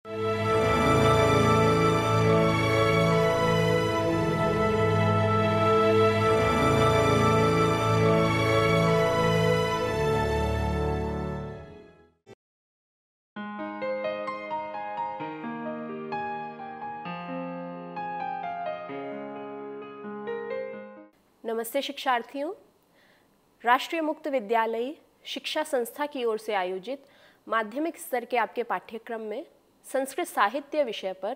नमस्ते शिक्षार्थियों, राष्ट्रीय मुक्त विद्यालय शिक्षा संस्था की ओर से आयोजित माध्यमिक स्तर के आपके पाठ्यक्रम में संस्कृत साहित्य विषय पर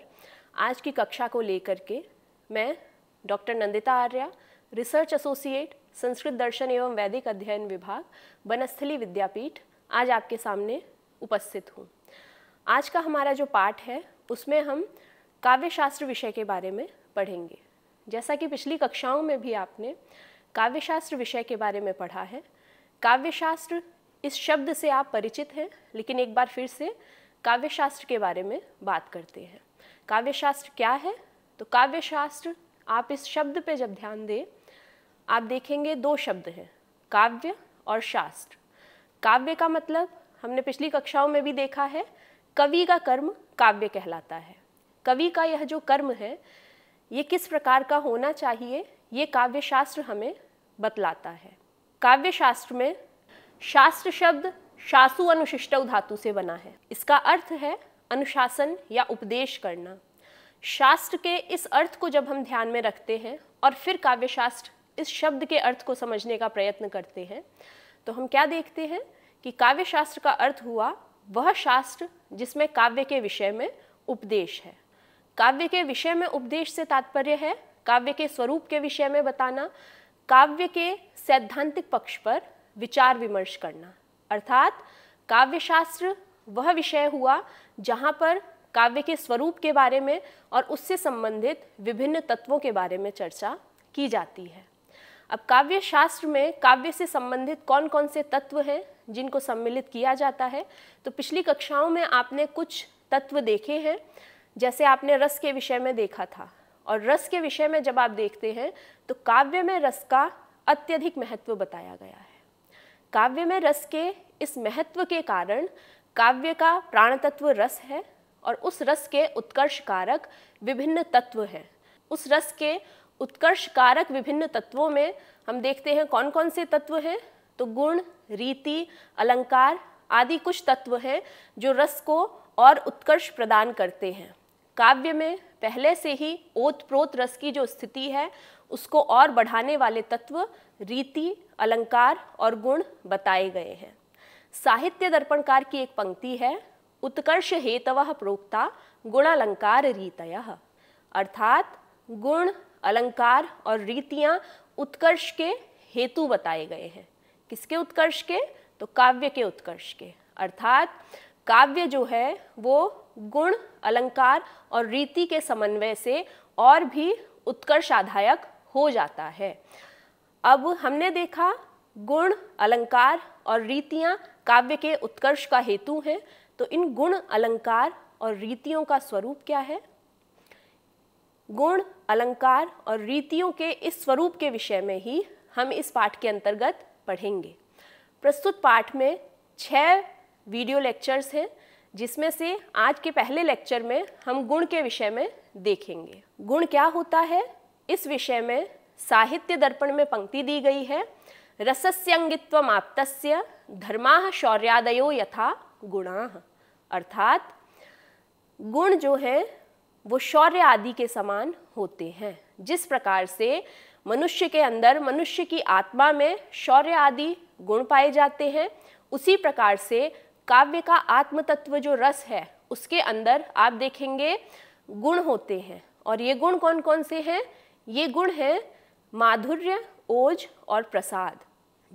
आज की कक्षा को लेकर के मैं doctor Nandita Arya, research associate, Sanskrit दर्शन एवं वैदिक अध्ययन विभाग, बनस्थली विद्यापीठ, आज आपके सामने उपस्थित हूँ। आज का हमारा जो पाठ है उसमें हम काव्यशास्त्र विषय के बारे में पढ़ेंगे। जैसा कि पिछली कक्षाओं में भी आपने काव्यशास्त्र विषय के बारे में पढ़ा है, काव्यशास्त्र इस शब्द से आप परिचित हैं, लेकिन एक बार फिर से काव्यशास्त्र के बारे में बात करते हैं। काव्यशास्त्र क्या है? तो काव्यशास्त्र, आप इस शब्द पे जब ध्यान दें, आप देखेंगे दो शब्द हैं, काव्य और शास्त्र। काव्य का मतलब हमने पिछली कक्षाओं में भी देखा है, कवि का कर्म काव्य कहलाता है। कवि का यह जो कर्म है ये किस प्रकार का होना चाहिए, ये काव्यशास्त्र हमें बतलाता है। काव्यशास्त्र में शास्त्र शब्द शासु अनुशिष्टौ धातु से बना है। इसका अर्थ है अनुशासन या उपदेश करना। शास्त्र के इस अर्थ को जब हम ध्यान में रखते हैं और फिर काव्यशास्त्र इस शब्द के अर्थ को समझने का प्रयत्न करते हैं, तो हम क्या देखते हैं कि काव्यशास्त्र का अर्थ हुआ वह शास्त्र जिसमें काव्य के विषय में उपदेश है। काव्य के विषय में उपदेश से तात्पर्य है काव्य के स्वरूप के विषय में बताना, काव्य के सैद्धांतिक पक्ष पर विचार विमर्श करना। अर्थात काव्यशास्त्र वह विषय हुआ जहाँ पर काव्य के स्वरूप के बारे में और उससे संबंधित विभिन्न तत्वों के बारे में चर्चा की जाती है। अब काव्यशास्त्र में काव्य से संबंधित कौन कौन से तत्व हैं जिनको सम्मिलित किया जाता है, तो पिछली कक्षाओं में आपने कुछ तत्व देखे हैं। जैसे आपने रस के विषय में देखा था, और रस के विषय में जब आप देखते हैं तो काव्य में रस का अत्यधिक महत्व बताया गया है। काव्य में रस के इस महत्व के कारण काव्य का प्राण तत्व रस है और उस रस के उत्कर्ष कारक विभिन्न तत्व हैं। उस रस के उत्कर्ष कारक विभिन्न तत्वों में हम देखते हैं कौन कौन से तत्व हैं, तो गुण, रीति, अलंकार आदि कुछ तत्व हैं जो रस को और उत्कर्ष प्रदान करते हैं। काव्य में पहले से ही ओतप्रोत रस की जो स्थिति है उसको और बढ़ाने वाले तत्व रीति, अलंकार और गुण बताए गए हैं। साहित्य दर्पणकार की एक पंक्ति है, उत्कर्ष हेतवः प्रोक्ता गुणालंकार रीतयः। अर्थात गुण, अलंकार और रीतियाँ उत्कर्ष के हेतु बताए गए हैं। किसके उत्कर्ष के? तो काव्य के उत्कर्ष के। अर्थात काव्य जो है वो गुण, अलंकार और रीति के समन्वय से और भी उत्कर्ष आधायक हो जाता है। अब हमने देखा गुण, अलंकार और रीतियाँ काव्य के उत्कर्ष का हेतु हैं, तो इन गुण, अलंकार और रीतियों का स्वरूप क्या है? गुण, अलंकार और रीतियों के इस स्वरूप के विषय में ही हम इस पाठ के अंतर्गत पढ़ेंगे। प्रस्तुत पाठ में 6 वीडियो लेक्चर्स हैं, जिसमें से आज के पहले लेक्चर में हम गुण के विषय में देखेंगे। गुण क्या होता है? इस विषय में साहित्य दर्पण में पंक्ति दी गई है, रसस्यंगित्वमाप्तस्य धर्माः शौर्यादयो यथा गुणाः। अर्थात गुण जो हैं वो शौर्य आदि के समान होते हैं। जिस प्रकार से मनुष्य के अंदर, मनुष्य की आत्मा में शौर्य आदि गुण पाए जाते हैं, उसी प्रकार से काव्य का आत्म तत्व जो रस है उसके अंदर आप देखेंगे गुण होते हैं। और ये गुण कौन कौन से हैं? ये गुण हैं माधुर्य, ओज और प्रसाद।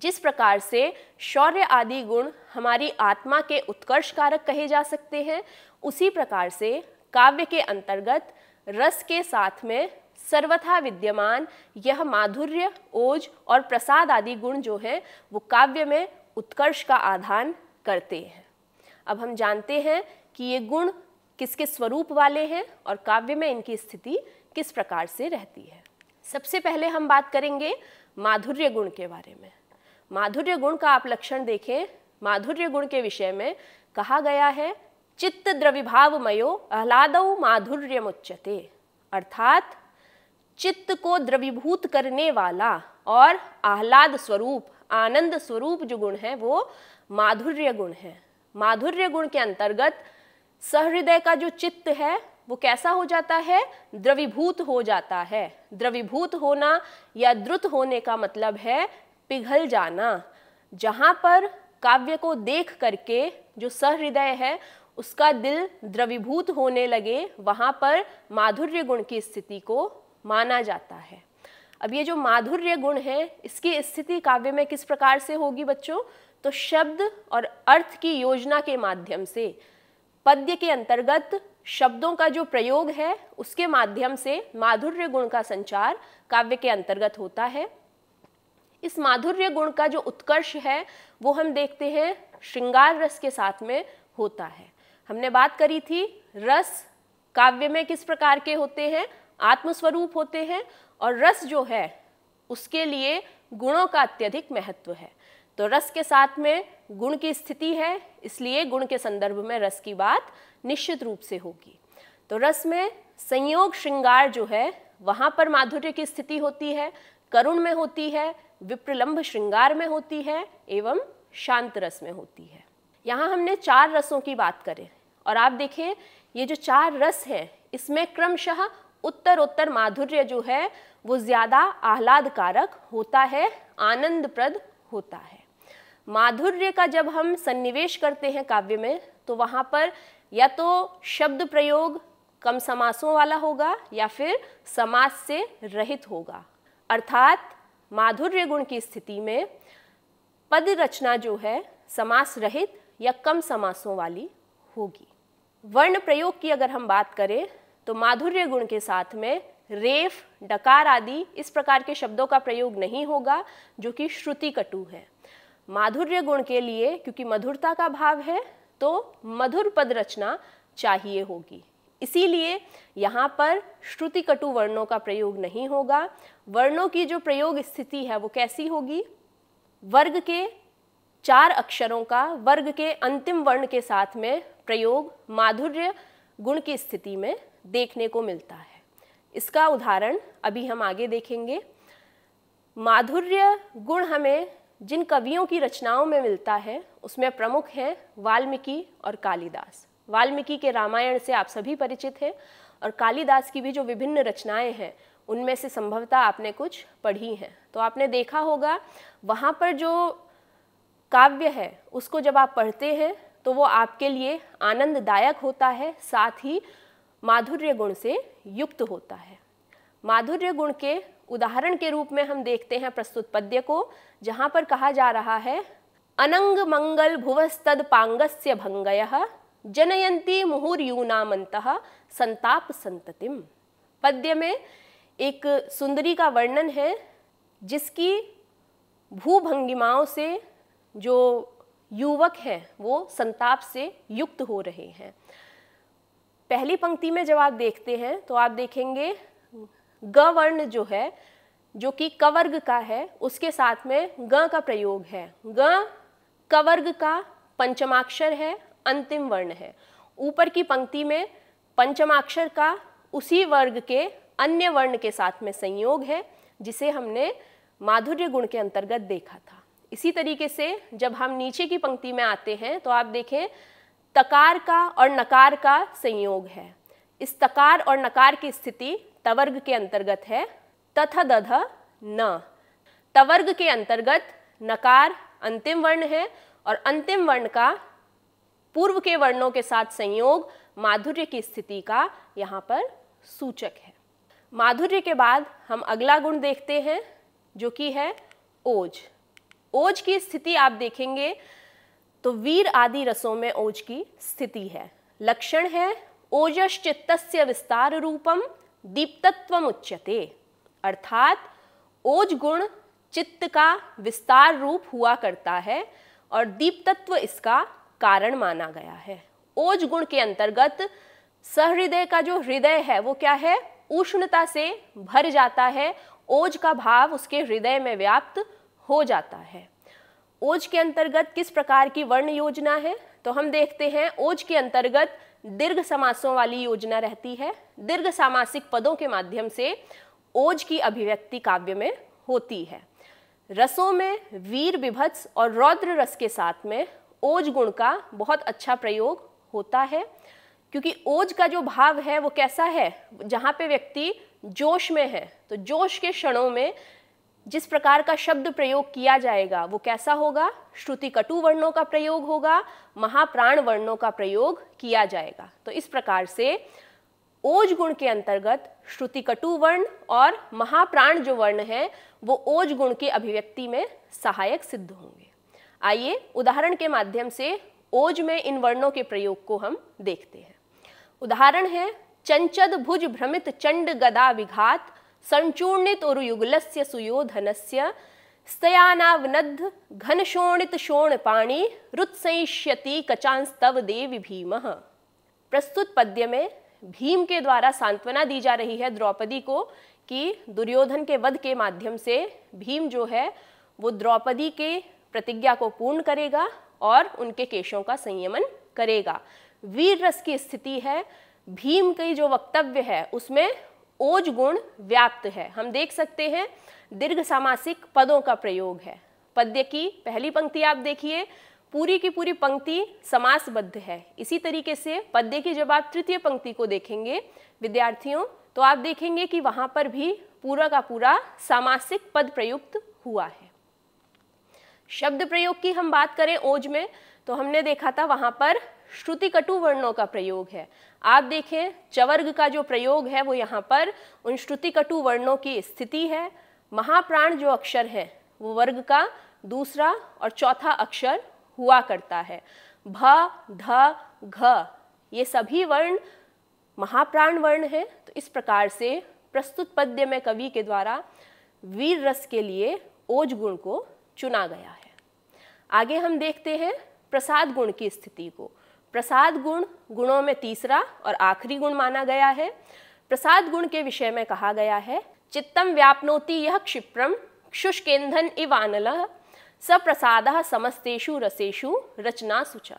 जिस प्रकार से शौर्य आदि गुण हमारी आत्मा के उत्कर्ष कारक कहे जा सकते हैं, उसी प्रकार से काव्य के अंतर्गत रस के साथ में सर्वथा विद्यमान यह माधुर्य, ओज और प्रसाद आदि गुण जो हैं वो काव्य में उत्कर्ष का आधान करते हैं। अब हम जानते हैं कि ये गुण किस किस स्वरूप वाले हैं और काव्य में इनकी स्थिति किस प्रकार से रहती है। सबसे पहले हम बात करेंगे माधुर्य गुण के बारे में। माधुर्य गुण का आप लक्षण देखें। माधुर्य गुण के विषय में कहा गया है चित्त द्रविभावमयो आह्लादौ माधुर्यमुच्यते, अर्थात चित्त को द्रवीभूत करने वाला और आह्लाद स्वरूप, आनंद स्वरूप जो गुण है वो माधुर्य गुण है। माधुर्य गुण के अंतर्गत सहृदय का जो चित्त है वो कैसा हो जाता है? द्रवीभूत हो जाता है। द्रवीभूत होना या द्रुत होने का मतलब है पिघल जाना। जहाँ पर काव्य को देख करके जो सहृदय है उसका दिल द्रवीभूत होने लगे, वहाँ पर माधुर्य गुण की स्थिति को माना जाता है। अब ये जो माधुर्य गुण है इसकी स्थिति काव्य में किस प्रकार से होगी बच्चों? तो शब्द और अर्थ की योजना के माध्यम से, पद्य के अंतर्गत शब्दों का जो प्रयोग है उसके माध्यम से माधुर्य गुण का संचार काव्य के अंतर्गत होता है। इस माधुर्य गुण का जो उत्कर्ष है वो हम देखते हैं श्रृंगार रस के साथ में होता है। हमने बात करी थी रस काव्य में किस प्रकार के होते हैं? आत्मस्वरूप होते हैं, और रस जो है उसके लिए गुणों का अत्यधिक महत्व है। तो रस के साथ में गुण की स्थिति है, इसलिए गुण के संदर्भ में रस की बात निश्चित रूप से होगी। तो रस में संयोग श्रृंगार जो है वहाँ पर माधुर्य की स्थिति होती है, करुण में होती है, विप्रलंभ श्रृंगार में होती है एवं शांत रस में होती है। यहाँ हमने 4 रसों की बात करें और आप देखें ये जो 4 रस हैं इसमें क्रमशः उत्तरोत्तर माधुर्य जो है वो ज़्यादा आह्लादकारक होता है, आनंदप्रद होता है। माधुर्य का जब हम सन्निवेश करते हैं काव्य में तो वहाँ पर या तो शब्द प्रयोग कम समासों वाला होगा या फिर समास से रहित होगा, अर्थात माधुर्य गुण की स्थिति में पद रचना जो है समास रहित या कम समासों वाली होगी। वर्ण प्रयोग की अगर हम बात करें तो माधुर्य गुण के साथ में रेफ, डकार आदि इस प्रकार के शब्दों का प्रयोग नहीं होगा जो कि श्रुति कटु है। माधुर्य गुण के लिए क्योंकि मधुरता का भाव है तो मधुर पद रचना चाहिए होगी, इसीलिए यहाँ पर श्रुति कटु वर्णों का प्रयोग नहीं होगा। वर्णों की जो प्रयोग स्थिति है वो कैसी होगी? वर्ग के 4 अक्षरों का वर्ग के अंतिम वर्ण के साथ में प्रयोग माधुर्य गुण की स्थिति में देखने को मिलता है। इसका उदाहरण अभी हम आगे देखेंगे। माधुर्य गुण हमें जिन कवियों की रचनाओं में मिलता है उसमें प्रमुख हैं वाल्मीकि और कालिदास। वाल्मीकि के रामायण से आप सभी परिचित हैं और कालिदास की भी जो विभिन्न रचनाएं हैं उनमें से संभवतः आपने कुछ पढ़ी हैं। तो आपने देखा होगा वहाँ पर जो काव्य है उसको जब आप पढ़ते हैं तो वो आपके लिए आनंददायक होता है, साथ ही माधुर्य गुण से युक्त होता है। माधुर्य गुण के उदाहरण के रूप में हम देखते हैं प्रस्तुत पद्य को, जहाँ पर कहा जा रहा है अनंग मंगल भुवस्तद पांगस्य भंगयः जनयन्ति मुहुर्यूनामन्तः संताप संततिम। पद्य में एक सुंदरी का वर्णन है जिसकी भूभंगिमाओं से जो युवक हैं वो संताप से युक्त हो रहे हैं। पहली पंक्ति में जब आप देखते हैं तो आप देखेंगे ग वर्ण जो है जो कि कवर्ग का है उसके साथ में ग का प्रयोग है। ग कवर्ग का पंचमाक्षर है, अंतिम वर्ण है। ऊपर की पंक्ति में पंचमाक्षर का उसी वर्ग के अन्य वर्ण के साथ में संयोग है जिसे हमने माधुर्य गुण के अंतर्गत देखा था। इसी तरीके से जब हम नीचे की पंक्ति में आते हैं तो आप देखें तकार का और नकार का संयोग है। इस तकार और नकार की स्थिति तवर्ग के अंतर्गत है। तथ दध न, तवर्ग के अंतर्गत नकार अंतिम वर्ण है और अंतिम वर्ण का पूर्व के वर्णों के साथ संयोग माधुर्य की स्थिति का यहाँ पर सूचक है। माधुर्य के बाद हम अगला गुण देखते हैं जो कि है ओज। ओज की स्थिति आप देखेंगे तो वीर आदि रसों में ओज की स्थिति है। लक्षण है ओजश्चित्तस्य विस्तार रूपम दीप्तत्वम उच्यते, अर्थात ओज गुण चित्त का विस्तार रूप हुआ करता है और दीप्तत्व इसका कारण माना गया है। ओज गुण के अंतर्गत सहृदय का जो हृदय है वो क्या है? उष्णता से भर जाता है। ओज का भाव उसके हृदय में व्याप्त हो जाता है। ओज के अंतर्गत किस प्रकार की वर्ण योजना है? तो हम देखते हैं ओज के अंतर्गत दीर्घ समासों वाली योजना रहती है। दीर्घ सामासिक पदों के माध्यम से ओज की अभिव्यक्ति काव्य में होती है। रसों में वीर, विभत्स और रौद्र रस के साथ में ओज गुण का बहुत अच्छा प्रयोग होता है, क्योंकि ओज का जो भाव है वो कैसा है, जहाँ पे व्यक्ति जोश में है, तो जोश के क्षणों में जिस प्रकार का शब्द प्रयोग किया जाएगा वो कैसा होगा, श्रुति कटु वर्णों का प्रयोग होगा, महाप्राण वर्णों का प्रयोग किया जाएगा। तो इस प्रकार से ओज गुण के अंतर्गत श्रुति कटु वर्ण और महाप्राण जो वर्ण है वो ओज गुण की अभिव्यक्ति में सहायक सिद्ध होंगे। आइए उदाहरण के माध्यम से ओज में इन वर्णों के प्रयोग को हम देखते हैं। उदाहरण है चंचद भुज भ्रमित चंड गदा विघात संचूर्णित और युगलस्य सुयोधनस्य स्तयानावनद्ध घन शोणित शोण पाणी रुत्संष्यति कचांस्तव देवी भीमः। प्रस्तुत पद्य में भीम के द्वारा सांत्वना दी जा रही है द्रौपदी को कि दुर्योधन के वध के माध्यम से भीम जो है वो द्रौपदी के प्रतिज्ञा को पूर्ण करेगा और उनके केशों का संयमन करेगा। वीर रस की स्थिति है, भीम की जो वक्तव्य है उसमें ओज गुण व्याप्त है। हम देख सकते हैं दीर्घ सामासिक पदों का प्रयोग है। पद्य की पहली पंक्ति आप देखिए, पूरी की पूरी पंक्ति समासबद्ध है। इसी तरीके से पद्य की जब आप तृतीय पंक्ति को देखेंगे विद्यार्थियों, तो आप देखेंगे कि वहाँ पर भी पूरा का पूरा सामासिक पद प्रयुक्त हुआ है। शब्द प्रयोग की हम बात करें ओज में, तो हमने देखा था वहाँ पर श्रुति कटु वर्णों का प्रयोग है। आप देखें चवर्ग का जो प्रयोग है वो यहाँ पर उन श्रुति कटु वर्णों की स्थिति है। महाप्राण जो अक्षर है वो वर्ग का दूसरा और चौथा अक्षर हुआ करता है। भ, ध, घ ये सभी वर्ण महाप्राण वर्ण हैं। तो इस प्रकार से प्रस्तुत पद्य में कवि के द्वारा वीर रस के लिए ओज गुण को चुना गया है। आगे हम देखते हैं प्रसाद गुण की स्थिति को। प्रसाद गुण गुणों में तीसरा और आखिरी गुण माना गया है। प्रसाद गुण के विषय में कहा गया है चित्तम व्याप्नोति यह क्षिप्रम शुष्केंधन इवानलः सप्रसादः समस्तेषु रसेषु रचनासु च।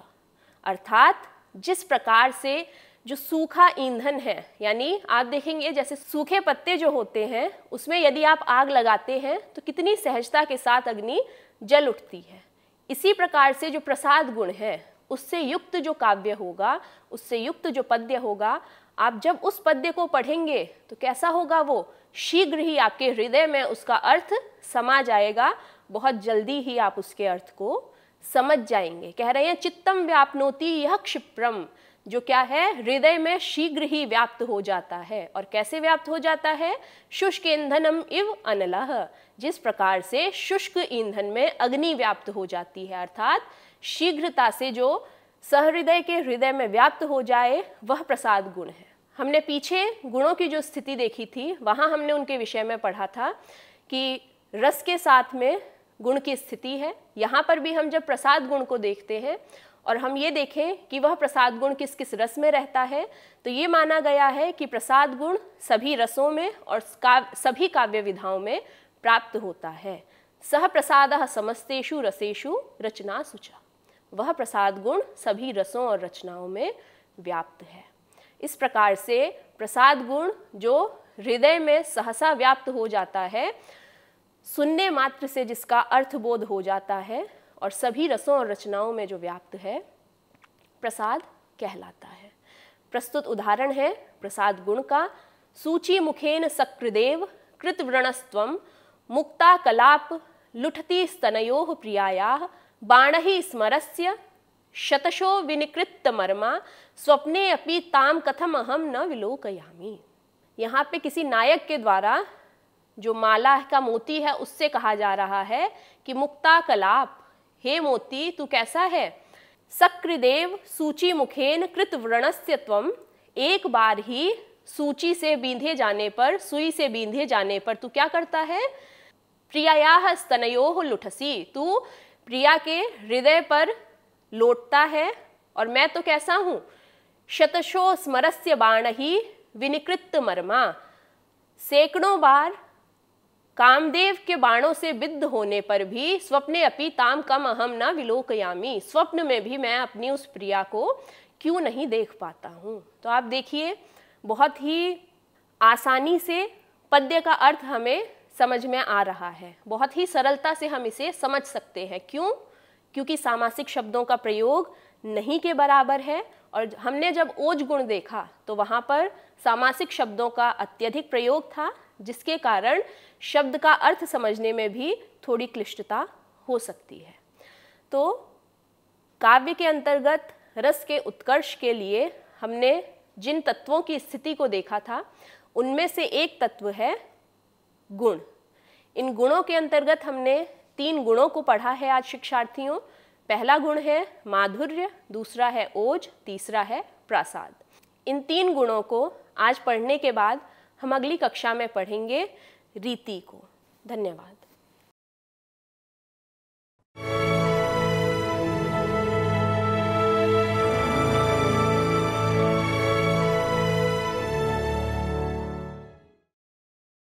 अर्थात जिस प्रकार से जो सूखा ईंधन है, यानी आप देखेंगे जैसे सूखे पत्ते जो होते हैं उसमें यदि आप आग लगाते हैं तो कितनी सहजता के साथ अग्नि जल उठती है। इसी प्रकार से जो प्रसाद गुण है उससे युक्त जो काव्य होगा, उससे युक्त जो पद्य होगा, आप जब उस पद्य को पढ़ेंगे तो कैसा होगा, वो शीघ्र ही आपके हृदय में उसका अर्थ समा जाएगा। बहुत जल्दी ही आप उसके अर्थ को समझ जाएंगे। कह रहे हैं चित्तम व्याप्नोति यह क्षिप्रम, जो क्या है हृदय में शीघ्र ही व्याप्त हो जाता है। और कैसे व्याप्त हो जाता है, शुष्क ईंधनम इव अनलः, जिस प्रकार से शुष्क ईंधन में अग्नि व्याप्त हो जाती है, अर्थात शीघ्रता से जो सहृदय के हृदय में व्याप्त हो जाए वह प्रसाद गुण है। हमने पीछे गुणों की जो स्थिति देखी थी वहाँ हमने उनके विषय में पढ़ा था कि रस के साथ में गुण की स्थिति है। यहाँ पर भी हम जब प्रसाद गुण को देखते हैं और हम ये देखें कि वह प्रसाद गुण किस किस रस में रहता है, तो ये माना गया है कि प्रसाद गुण सभी रसों में और सभी काव्य विधाओं में प्राप्त होता है। सह प्रसादः समस्तेषु रसेषु रचनासु च, वह प्रसाद गुण सभी रसों और रचनाओं में व्याप्त है। इस प्रकार से प्रसाद गुण जो हृदय में सहसा व्याप्त हो जाता है, सुनने मात्र से जिसका अर्थबोध हो जाता है और सभी रसों और रचनाओं में जो व्याप्त है, प्रसाद कहलाता है। प्रस्तुत उदाहरण है प्रसाद गुण का। सूची मुखेन सकृदेव कृतव्रणस्त्वं मुक्ता कलाप लुठती स्तनयोः प्रियायाः बाणहि स्मरस्य शतशो विनिकृतमर्मा स्वप्ने अपि ताम कथम अहम न विलोकयामि। यहाँ पे किसी नायक के द्वारा जो माला का मोती है उससे कहा जा रहा है कि मुक्ता कलाप, हे मोती तू कैसा है। सकृदेव सूची मुखेन कृत व्रणस्य त्वम, एक बार ही सूची से बींधे जाने पर, सुई से बींधे जाने पर तू क्या करता है, प्रियायाः स्तनयोः लुठसी, तू प्रिया के हृदय पर लौटता है। और मैं तो कैसा हूँ, शतशो स्मरस्य बाणहि विनिकृत मर्मा, सैकड़ों बार कामदेव के बाणों से विद्ध होने पर भी स्वप्ने अपि ताम कम अहम न विलोकयामि, स्वप्न में भी मैं अपनी उस प्रिया को क्यों नहीं देख पाता हूँ। तो आप देखिए बहुत ही आसानी से पद्य का अर्थ हमें समझ में आ रहा है, बहुत ही सरलता से हम इसे समझ सकते हैं। क्यों? क्योंकि सामासिक शब्दों का प्रयोग नहीं के बराबर है, और हमने जब ओज गुण देखा तो वहाँ पर सामासिक शब्दों का अत्यधिक प्रयोग था, जिसके कारण शब्द का अर्थ समझने में भी थोड़ी क्लिष्टता हो सकती है। तो काव्य के अंतर्गत रस के उत्कर्ष के लिए हमने जिन तत्वों की स्थिति को देखा था, उनमें से एक तत्व है गुण। इन गुणों के अंतर्गत हमने 3 गुणों को पढ़ा है आज शिक्षार्थियों। पहला गुण है माधुर्य, दूसरा है ओज, तीसरा है प्रासाद। इन 3 गुणों को आज पढ़ने के बाद हम अगली कक्षा में पढ़ेंगे रीति को। धन्यवाद।